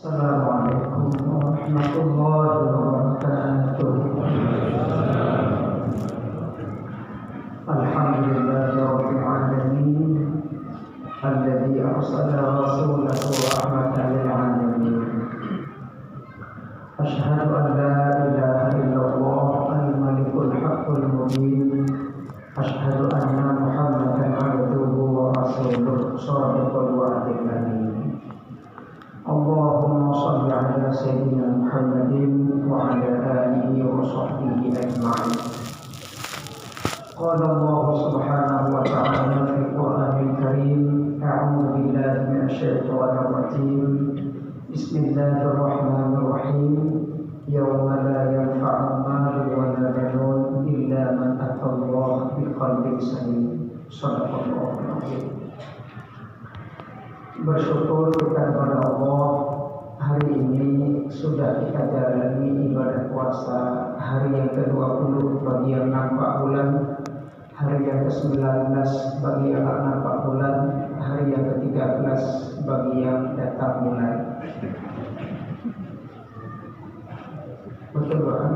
Assalamualaikum warahmatullahi wabarakatuh. Alhamdulillahirabbil alamin alladzi arsala rasulahu rahmatan lil alamin. Asyhadu an la ilaha illallah al-malikul haqqul mubin. Asyhadu anna Muhammadan abduhu wa rasuluhu shadiqul wa'dil amin. Allahumma shalli ala sayyidina Muhammadin wa ala alihi wa sahbihi ajma'in. Qala Allah subhanahu wa ta'ala fil Qur'anil Karim, a'udzu billahi minasy syaithanir rajim. Bismillahirrahmanirrahim. Yauma la yanfa'u malun wa la banun illa man atallaha biqalbin salim. Shadaqallahul azim. Bersyukur kita kepada Allah, hari ini sudah kita jalani ibadah puasa hari yang ke-20 bagi yang nampak bulan, hari yang ke-19 bagi yang tak nampak bulan, hari yang ke-13 bagi yang datang bulan. Betul kan?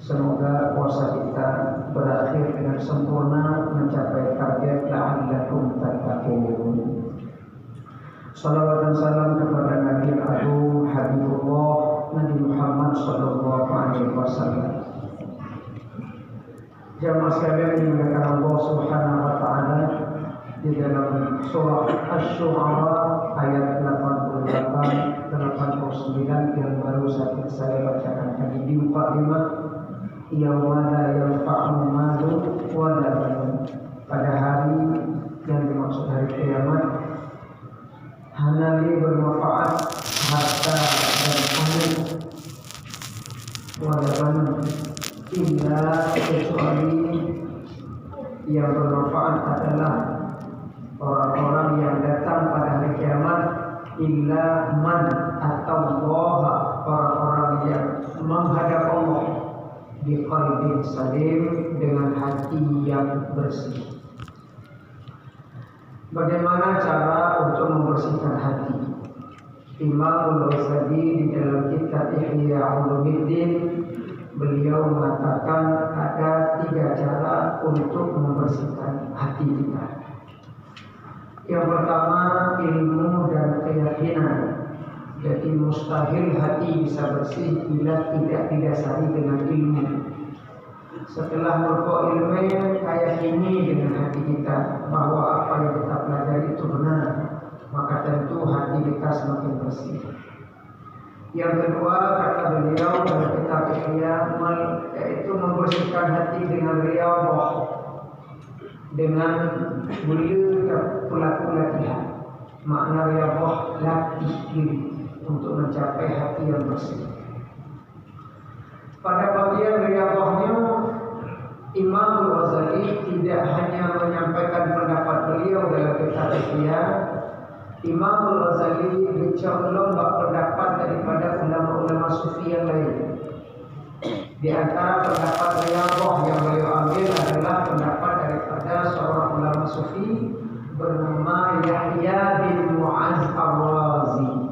Semoga puasa kita berakhir dengan sempurna, mencapai target la'allakum tattaqun. Salawat dan salam kepada Nabi Agung Habibullah Nabi Muhammad sallallahu alaihi wasallam. Jamaah sekalian yang dimuliakan Allah Subhanahu wa taala, di dalam surah Asy-Syu'ara ayat 88 89 yang baru saja saya bacakan tadi di muqaddimah, yauma la yanfa'u malun wa la banun. Pada hari yang dimaksud hari kiamat, hanali bermanfaat harta dan anak, walaupun tidak kecuali yang bermanfaat adalah orang-orang yang datang pada hari kiamat, illa man atallaha, orang-orang yang menghadap Allah di qalbin salim, dengan hati yang bersih. Bagaimana cara untuk membersihkan hati? Imam Al-Ghazali di dalam kitab Ihya Ulumuddin, beliau mengatakan ada 3 cara untuk membersihkan hati kita. Yang pertama, ilmu dan keyakinan. Jadi mustahil hati bisa bersih bila tidak didasari dengan ilmu. Setelah merokok ilmu, yakini dengan hati kita bahwa apa yang kita pelajari itu benar, maka tentu hati kita semakin bersih. Yang kedua, kata beliau dalam kitab Ihya, yaitu membersihkan hati dengan riyadhah, dengan mulia pelaku latihan. Makna riyadhah, latih diri untuk mencapai hati yang bersih. Pada bagian riyadhahnya, Imam Al-Ghazali tidak hanya menyampaikan pendapat beliau dalam kitab Ihya. Imam Al-Ghazali mencolong pendapat daripada ulama-ulama sufi yang lain. Di antara pendapat riyadhah yang beliau ambil adalah pendapat daripada seorang ulama sufi bernama Yahya bin Mu'az Ar-Razi.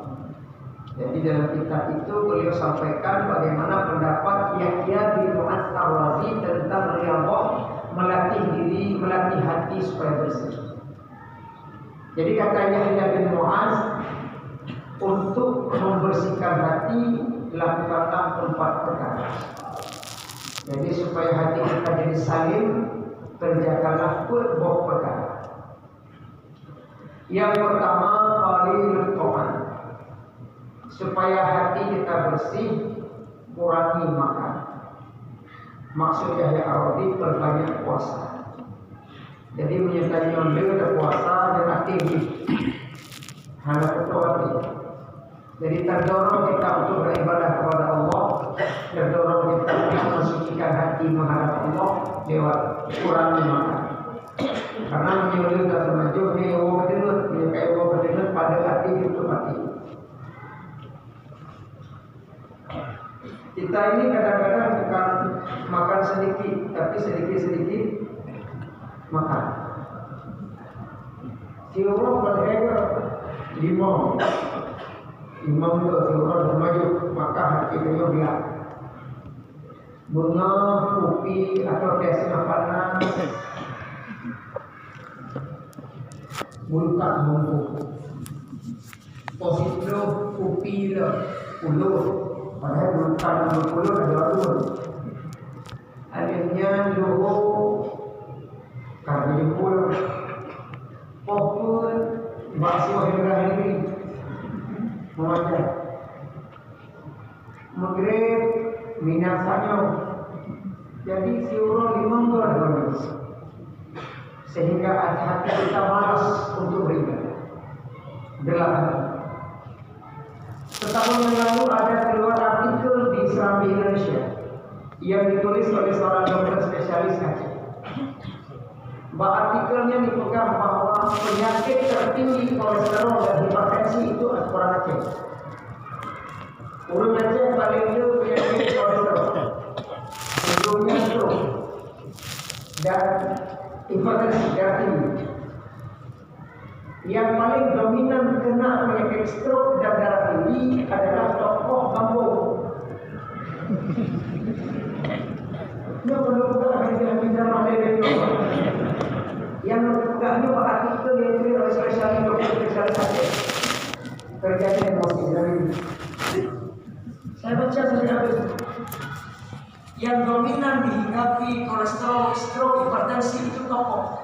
Jadi dalam kitab itu beliau sampaikan bagaimana pendapat Yahya bin Mu'az Ar-Razi tentang riyadhah, melatih diri, melatih hati supaya bersih. Jadi kata Yahya bin Mu'az, untuk membersihkan hati lakukanlah 4 perkara. Jadi supaya hati kita jadi salim, kerjakanlah 4 perkara. Yang pertama, qalilul ta'am. Supaya hati kita bersih, kurangi makan. Maksud Yahya Arabi, perbanyak puasa. Jadi menyertai nyonde ada puasa dan aktif hanya ketua. Jadi terdorong kita untuk beribadah kepada Allah, terdorong kita untuk mensucikan hati menghadap Allah lewat kurangi makan. Karena menyulit dan maju ni Allah berdinut pada hati itu hati. Kita ini kadang-kadang bukan makan sedikit, tapi sedikit-sedikit makan. Si orang berharga 5 imam itu siuran maju, maka hati beliau bilang bunga, kopi atau desi makanan bukan bumbu posisi kopi ulu padahal bukan ulu ada ulu akhirnya dulu karena jempol pokok bakso hari ini mengajar maghrib minasanya jadi siuran imam berdoa sehingga hati kita malas untuk beribadah. 8. Setahun yang lalu ada keluar artikel di Islam di Indonesia yang ditulis oleh seorang dokter spesialis Aceh. Artikelnya dipegang bahwa penyakit tertinggi kolesterol dan hipertensi itu orang Aceh. Urut Aceh paling itu penyakit kolesterol, sebelumnya stroke dan hipertensi darah tinggi. Yang paling dominan kena penyakit stroke dan darah tinggi adalah tokoh kampung. Dia perlu kita yang pegangnya artikel yang ditulis oleh spesialis dokter spesialis Aceh terjadi emosi dari ini. Saya baca sampai habis. Yang dominan dihinggapi kolesterol, stroke, hipertensi itu tokoh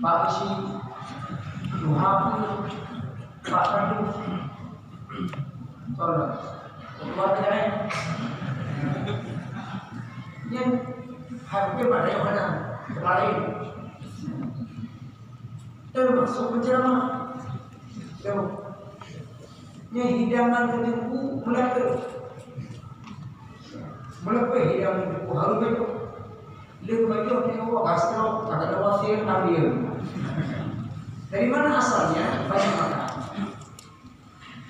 Pak Isi, Tuhaku, Pak Kadu, tolong keluarga yang hampir pada yang mana lain termasuk penceramah yang hidangan ketemu melepai hidangan ketemu haru betul dia begitu tengok gastro ada wasir ambil dari mana asalnya banyak makan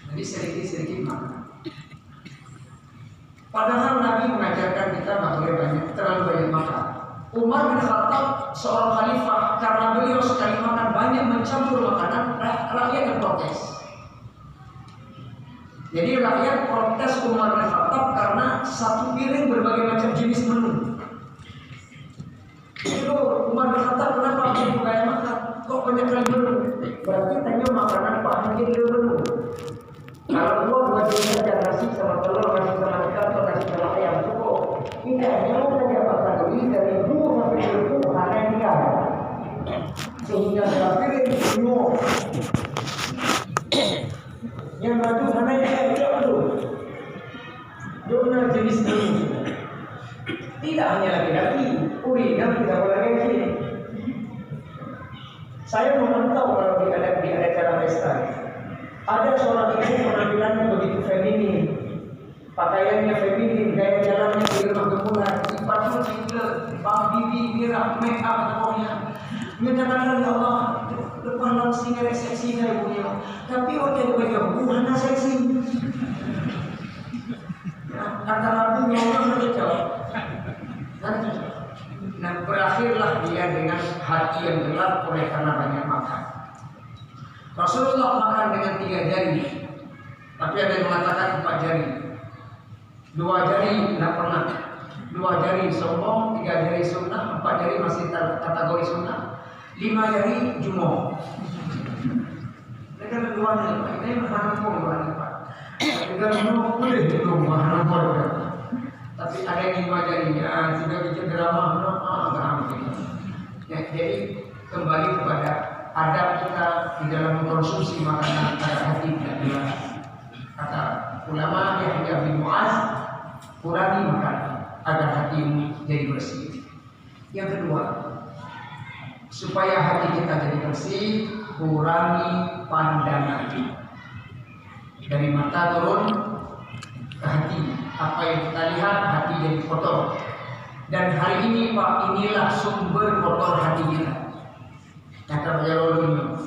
jadi sedikit makan. Padahal Nabi mengajarkan kita bahwa terlalu banyak makan. Umar bin Khattab seorang khalifah karena beliau sekali makan banyak mencampur makanan, rakyat protes. Jadi rakyat protes Umar bin Khattab karena satu piring berbagai macam jenis menu. Itu Umar bin Khattab kenapa begitu banyak makan? Kok banyak kali menu? Berarti tanya makanan Pak Hakim dia menu. Kalau dua saja nasi sama telur, nasi sama ikan, atau nasi sama ayam cukup. Tidak hanya saja makan ini dari 1 sampai 10 hanya dia. Sehingga terakhir penuh. Yang batu hanya dia itu. Dona jenis ini. Tidak hanya laki-laki, urinan tidak boleh lagi. Saya memantau kalau di acara pesta. Ada seorang ibu penampilannya begitu feminin, pakaiannya feminin, gaya jalannya bergerak gemuran, sifatnya tinggi, bang bibi, merah, make up, pokoknya. Menyatakan ya Allah, depan langsing ada seksi dari ibunya, tapi waktu itu beliau bukan seksi. Antara ibunya orang berjauh. Nah berakhirlah dia dengan hati yang gelap oleh karena banyak makan. Rasulullah makan dengan 3 jari, tapi ada yang mengatakan 4 jari. 2 jari tidak pernah. 2 jari sombong, 3 jari sunnah, 4 jari masih kategori sunnah, 5 jari jumo. Mereka berdua ini menghanampur Pak. Kita mau boleh itu menghanampur. Tapi ada yang 5 jarinya sudah bikin drama, agak hampir. Ya, jadi kembali kepada adab kita di dalam mengkonsumsi makanan agar hati tidak dilarang. Kata ulama Yahya bin Mu'az, kurangi makan agar hatimu jadi bersih. Yang kedua, supaya hati kita jadi bersih, kurangi pandangan. Dari mata turun ke hati. Apa yang kita lihat, hati jadi kotor. Dan hari ini Pak, inilah sumber kotor hati kita. Kata Jaloluddin,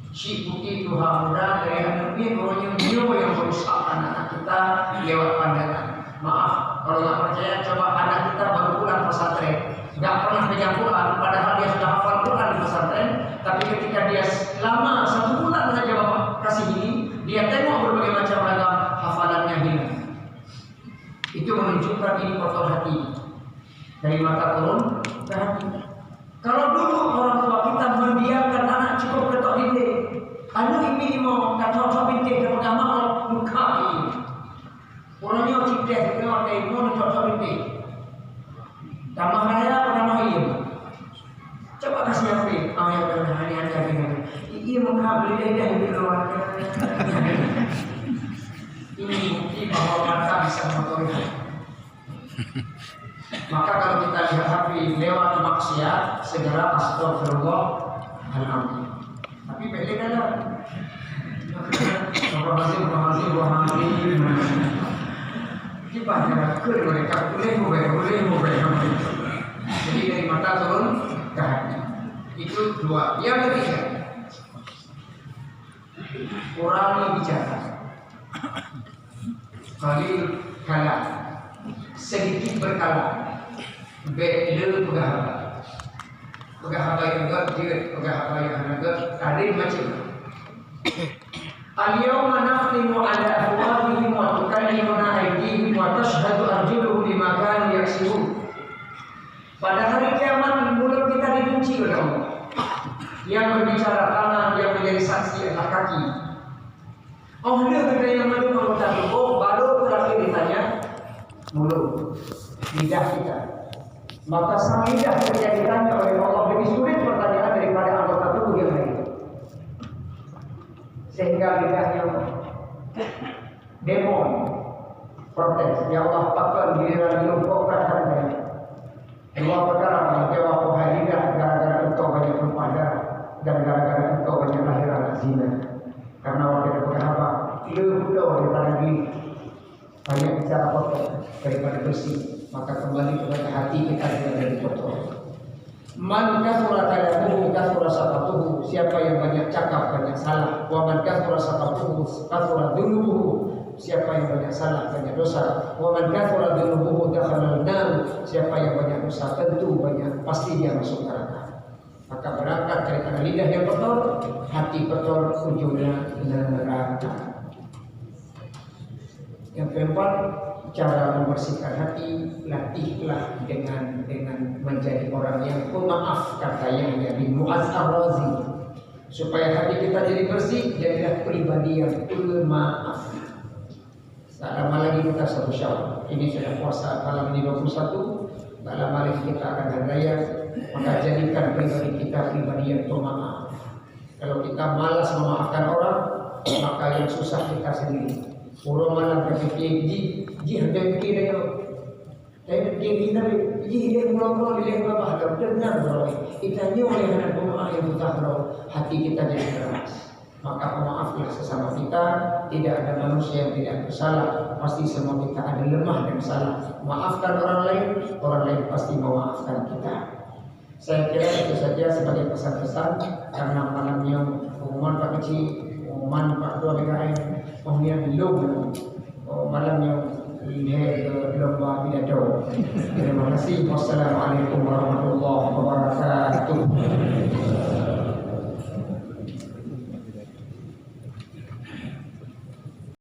si putih Tuhan muda dari anak ini orang yang merusak anak kita lewat pandangan. Maaf, kalau nggak percaya coba anak kita baru pulang pesantren, nggak pernah pegang Quran, padahal dia sudah hafal Quran di pesantren. Tapi ketika dia lama 1 bulan saja bapak kasih ini, dia tengok Dari mata turun ke hati. Kalau dulu orang tua kita mendiamkan anak cukup ketok dinding, anu ini mau ketok dinding ke pertama muka ini. Orangnya cipta kita kayak mau ketok dinding. Tambah raya pertama ini. Coba kasih apa? Ayat dan hanya ini. Ini muka beli dia di luar. Ini bukti bahwa mata bisa mengotori. Maka kalau kita lihat HP lewat maksiat, segera astagfirullahaladzim. Tapi beda dalam. Astagfirullahaladzim. Kita jangan ke mereka boleh. Jadi dari mata turun ke hati. Itu dua. Yang ketiga, kurangi bicara. Qalil kalam, sedikit berkalam. Bela pegahaba yang gede, pegahaba yang agak kadir macam. Al-yawma nakhtimu ala afwahihim wa tukallimuna aydihim wa tashhadu arjuluhum bima kanu yaksibun. Pada hari kiamat mulut kita dikunci oleh Allah. Yang berbicara tangan, yang menjadi saksi adalah kaki. Oh dia kata yang maju mengucap baru terakhir ditanya mulut, lidah kita. Maka sang lidah ketika ditanya oleh Allah lebih sulit pertanyaan daripada anggota tubuh yang lain. Sehingga lidahnya demon protes. Ya Allah, pakar giliran hidup kau katakan saya. Dua perkara menjawab kau hadidah gara-gara engkau banyak tumpah darah dan gara-gara engkau banyak lahir anak zina. Karena waktu itu kenapa? Lebih daripada diri banyak bicara kotor daripada bersih. Maka kembali kepada hati kita yang dari kotor. Man kasura kalamuhu kasura saqatuhu. Siapa yang banyak cakap banyak salah. Wa man kasura saqatuhu kasura dhunubuhu. Siapa yang banyak salah banyak dosa. Wa man kasura dhunubuhu dakhala an-nar. Siapa yang banyak dosa tentu banyak pasti dia masuk neraka. Maka berangkat dari lidah yang kotor, hati kotor, ujungnya neraka. Yang keempat, cara membersihkan hati, latihlah dengan menjadi orang yang pemaaf, kata Yahya bin Mu'adz ar-Razi. Supaya hati kita jadi bersih, jadilah pribadi yang pemaaf. Tak lama lagi kita 1 Syawal. Ini sudah puasa malam ini 21. Tak lama lagi kita akan hari raya. Maka jadikan pribadi kita pribadi yang pemaaf. Kalau kita malas memaafkan orang, maka yang susah kita sendiri. Orang malam berfikir hendak fikir dia. Tapi kita dia mula-mula dia apa ada benar bro. Kita nyoba dengan pemaaf yang mutahro, hati kita jadi keras. Maka pemaaflah sesama kita. Tidak ada manusia yang tidak bersalah. Pasti semua kita ada lemah dan salah. Maafkan orang lain pasti memaafkan kita. Saya kira itu saja sebagai pesan-pesan. Karena malamnya pengumuman Pak Kecil, pengumuman Pak Tua BKN, pemilihan belum malamnya lomba pidato. Terima kasih. Wassalamualaikum warahmatullahi wabarakatuh.